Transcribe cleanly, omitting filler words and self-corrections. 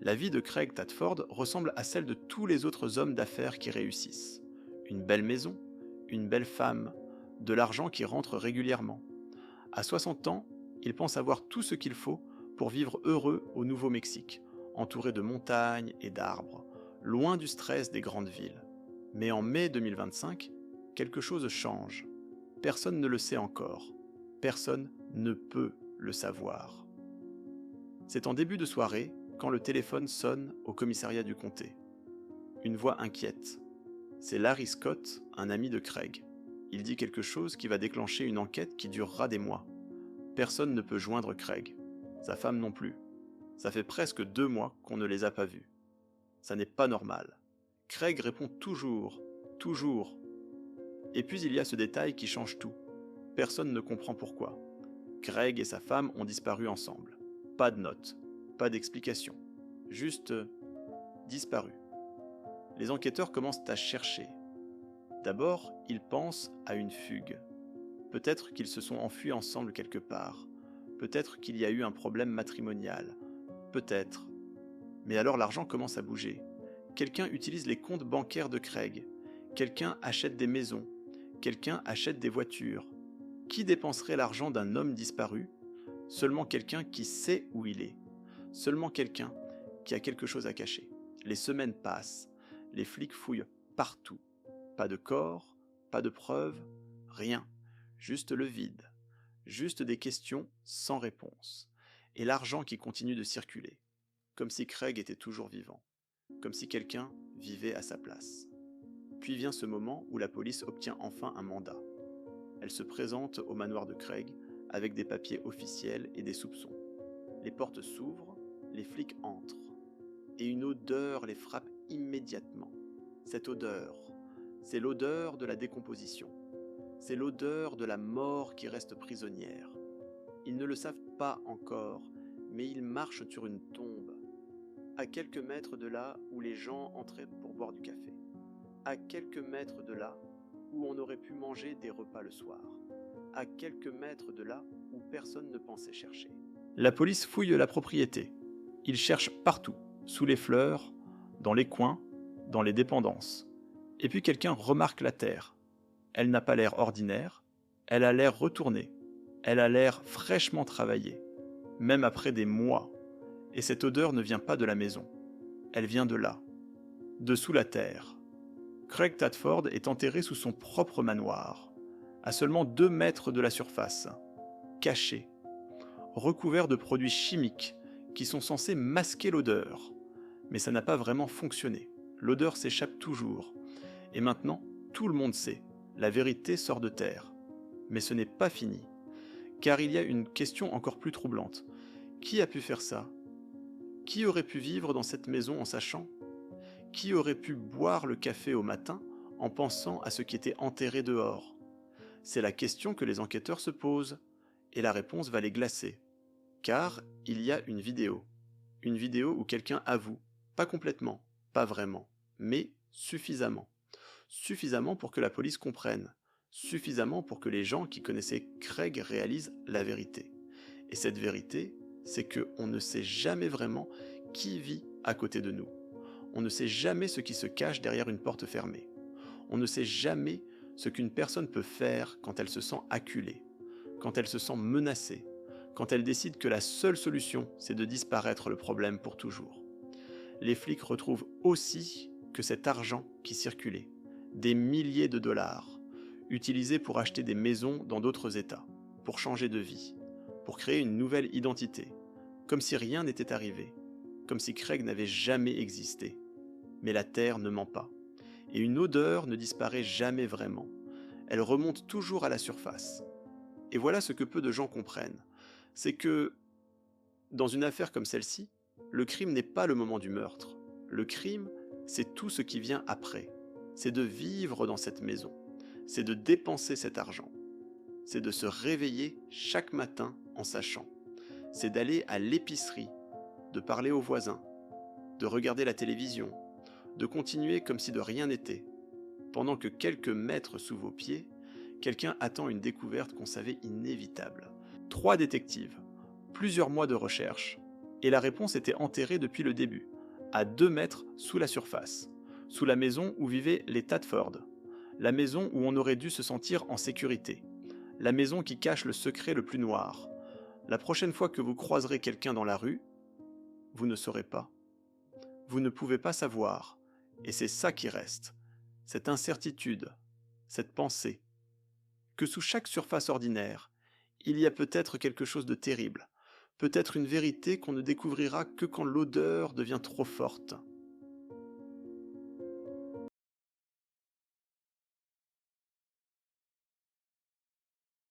La vie de Craig Tadford ressemble à celle de tous les autres hommes d'affaires qui réussissent. Une belle maison, une belle femme, de l'argent qui rentre régulièrement. À 60 ans, il pense avoir tout ce qu'il faut pour vivre heureux au Nouveau-Mexique, entouré de montagnes et d'arbres, loin du stress des grandes villes. Mais en mai 2025, quelque chose change. Personne ne le sait encore. Personne ne peut le savoir. C'est en début de soirée, quand le téléphone sonne au commissariat du comté. Une voix inquiète. C'est Larry Scott, un ami de Craig. Il dit quelque chose qui va déclencher une enquête qui durera des mois. Personne ne peut joindre Craig. Sa femme non plus. Ça fait presque 2 mois qu'on ne les a pas vus. Ça n'est pas normal. Craig répond toujours, toujours. Et puis il y a ce détail qui change tout. Personne ne comprend pourquoi. Craig et sa femme ont disparu ensemble. Pas de notes, pas d'explication. Juste disparu. Les enquêteurs commencent à chercher. D'abord, ils pensent à une fugue. Peut-être qu'ils se sont enfuis ensemble quelque part. Peut-être qu'il y a eu un problème matrimonial. Peut-être. Mais alors l'argent commence à bouger. Quelqu'un utilise les comptes bancaires de Craig. Quelqu'un achète des maisons. Quelqu'un achète des voitures. Qui dépenserait l'argent d'un homme disparu? Seulement quelqu'un qui sait où il est. Seulement quelqu'un qui a quelque chose à cacher. Les semaines passent. Les flics fouillent partout. Pas de corps, pas de preuves, rien. Juste le vide. Juste des questions sans réponse. Et l'argent qui continue de circuler. Comme si Craig était toujours vivant. Comme si quelqu'un vivait à sa place. Puis vient ce moment où la police obtient enfin un mandat. Elle se présente au manoir de Craig avec des papiers officiels et des soupçons. Les portes s'ouvrent, les flics entrent. Et une odeur les frappe immédiatement. Cette odeur, c'est l'odeur de la décomposition. C'est l'odeur de la mort qui reste prisonnière. Ils ne le savent pas encore, mais ils marchent sur une tombe. À quelques mètres de là où les gens entraient pour boire du café. À quelques mètres de là où on aurait pu manger des repas le soir. À quelques mètres de là où personne ne pensait chercher. La police fouille la propriété. Ils cherchent partout, sous les fleurs, dans les coins, dans les dépendances. Et puis quelqu'un remarque la terre. Elle n'a pas l'air ordinaire, elle a l'air retournée, elle a l'air fraîchement travaillée, même après des mois. Et cette odeur ne vient pas de la maison, elle vient de là, de sous la terre. Craig Tadford est enterré sous son propre manoir, à seulement 2 mètres de la surface, caché, recouvert de produits chimiques qui sont censés masquer l'odeur. Mais ça n'a pas vraiment fonctionné, l'odeur s'échappe toujours. Et maintenant, tout le monde sait, la vérité sort de terre. Mais ce n'est pas fini, car il y a une question encore plus troublante. Qui a pu faire ça? Qui aurait pu vivre dans cette maison en sachant? Qui aurait pu boire le café au matin en pensant à ce qui était enterré dehors? C'est la question que les enquêteurs se posent, et la réponse va les glacer. Car il y a une vidéo où quelqu'un avoue, pas complètement, pas vraiment, mais suffisamment. Suffisamment pour que la police comprenne, suffisamment pour que les gens qui connaissaient Craig réalisent la vérité. Et cette vérité, c'est qu'on ne sait jamais vraiment qui vit à côté de nous. On ne sait jamais ce qui se cache derrière une porte fermée. On ne sait jamais ce qu'une personne peut faire quand elle se sent acculée, quand elle se sent menacée, quand elle décide que la seule solution, c'est de disparaître le problème pour toujours. Les flics retrouvent aussi que cet argent qui circulait, des milliers de dollars, utilisés pour acheter des maisons dans d'autres États, pour changer de vie, pour créer une nouvelle identité, comme si rien n'était arrivé, comme si Craig n'avait jamais existé. Mais la terre ne ment pas, et une odeur ne disparaît jamais vraiment. Elle remonte toujours à la surface. Et voilà ce que peu de gens comprennent, c'est que, dans une affaire comme celle-ci, le crime n'est pas le moment du meurtre. Le crime, c'est tout ce qui vient après. C'est de vivre dans cette maison. C'est de dépenser cet argent. C'est de se réveiller chaque matin en sachant. C'est d'aller à l'épicerie, de parler aux voisins, de regarder la télévision, de continuer comme si de rien n'était, pendant que quelques mètres sous vos pieds, quelqu'un attend une découverte qu'on savait inévitable. 3 détectives, plusieurs mois de recherche, et la réponse était enterrée depuis le début, à 2 mètres sous la surface, sous la maison où vivaient les Tadford, la maison où on aurait dû se sentir en sécurité, la maison qui cache le secret le plus noir. La prochaine fois que vous croiserez quelqu'un dans la rue, vous ne saurez pas. Vous ne pouvez pas savoir, et c'est ça qui reste, cette incertitude, cette pensée, que sous chaque surface ordinaire, il y a peut-être quelque chose de terrible, peut-être une vérité qu'on ne découvrira que quand l'odeur devient trop forte.